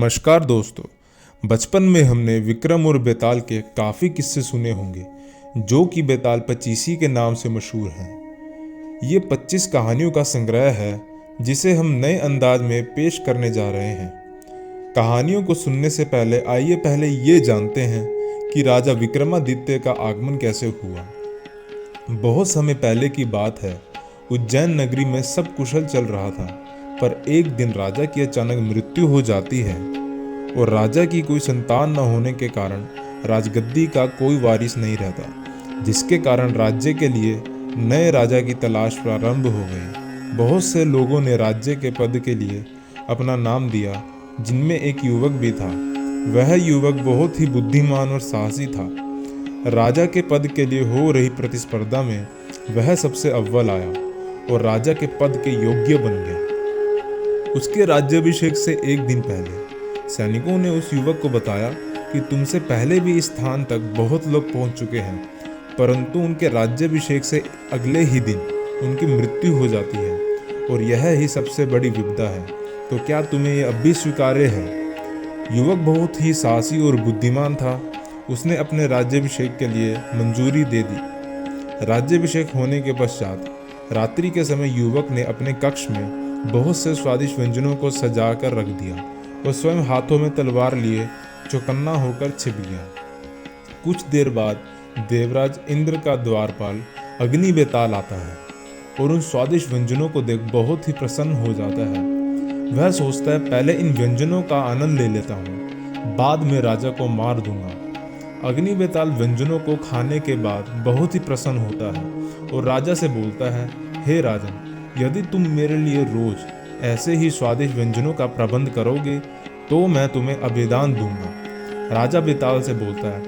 नमस्कार दोस्तों। बचपन में हमने विक्रम और बेताल के काफ़ी किस्से सुने होंगे जो कि बेताल पचीसी के नाम से मशहूर हैं। ये 25 कहानियों का संग्रह है जिसे हम नए अंदाज में पेश करने जा रहे हैं। कहानियों को सुनने से पहले आइए पहले ये जानते हैं कि राजा विक्रमादित्य का आगमन कैसे हुआ। बहुत समय पहले की बात है। उज्जैन नगरी में सब कुशल चल रहा था, पर एक दिन राजा की अचानक मृत्यु हो जाती है और राजा की कोई संतान न होने के कारण राजगद्दी का कोई वारिस नहीं रहता, जिसके कारण राज्य के लिए नए राजा की तलाश प्रारंभ हो गई। बहुत से लोगों ने राज्य के पद के लिए अपना नाम दिया, जिनमें एक युवक भी था। वह युवक बहुत ही बुद्धिमान और साहसी था। राजा के पद के लिए हो रही प्रतिस्पर्धा में वह सबसे अव्वल आया और राजा के पद के योग्य बन गया। उसके राज्याभिषेक से एक दिन पहले सैनिकों ने उस युवक को बताया कि तुमसे पहले भी इस स्थान तक बहुत लोग पहुंच चुके हैं, परंतु उनके राज्याभिषेक से अगले ही दिन उनकी मृत्यु हो जाती है और यह ही सबसे बड़ी विपदा है। तो क्या तुम्हें यह अब भी स्वीकार्य है? युवक बहुत ही साहसी और बुद्धिमान था। उसने अपने राज्याभिषेक के लिए मंजूरी दे दी। राज्याभिषेक होने के पश्चात रात्रि के समय युवक ने अपने कक्ष में बहुत से स्वादिष्ट व्यंजनों को सजा कर रख दिया और स्वयं हाथों में तलवार लिए चौकन्ना होकर छिप गया। कुछ देर बाद देवराज इंद्र का द्वारपाल अग्नि बेताल आता है और उन स्वादिष्ट व्यंजनों को देख बहुत ही प्रसन्न हो जाता है। वह सोचता है पहले इन व्यंजनों का आनंद ले लेता हूँ, बाद में राजा को मार दूंगा। अग्नि बेताल व्यंजनों को खाने के बाद बहुत ही प्रसन्न होता है और राजा से बोलता है, हे राजन, यदि तुम मेरे लिए रोज ऐसे ही स्वादिष्ट व्यंजनों का प्रबंध करोगे तो मैं तुम्हें अभिदान दूंगा। राजा बेताल से बोलता है,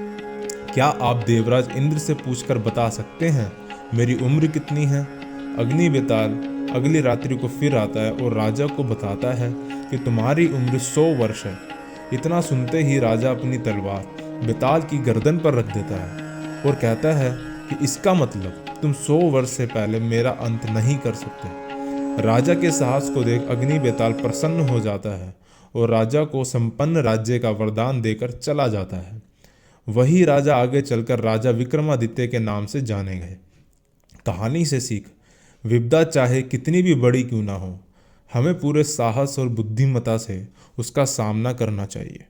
क्या आप देवराज इंद्र से पूछकर बता सकते हैं मेरी उम्र कितनी है? अग्नि बेताल अगली रात्रि को फिर आता है और राजा को बताता है कि तुम्हारी उम्र 100 वर्ष है। इतना सुनते ही राजा अपनी तलवार बेताल की गर्दन पर रख देता है और कहता है कि इसका मतलब तुम 100 वर्ष से पहले मेरा अंत नहीं कर सकते। राजा के साहस को देख अग्नि बेताल प्रसन्न हो जाता है और राजा को संपन्न राज्य का वरदान देकर चला जाता है। वही राजा आगे चलकर राजा विक्रमादित्य के नाम से जाने गए। कहानी से सीख, विपदा चाहे कितनी भी बड़ी क्यों ना हो, हमें पूरे साहस और बुद्धिमत्ता से उसका सामना करना चाहिए।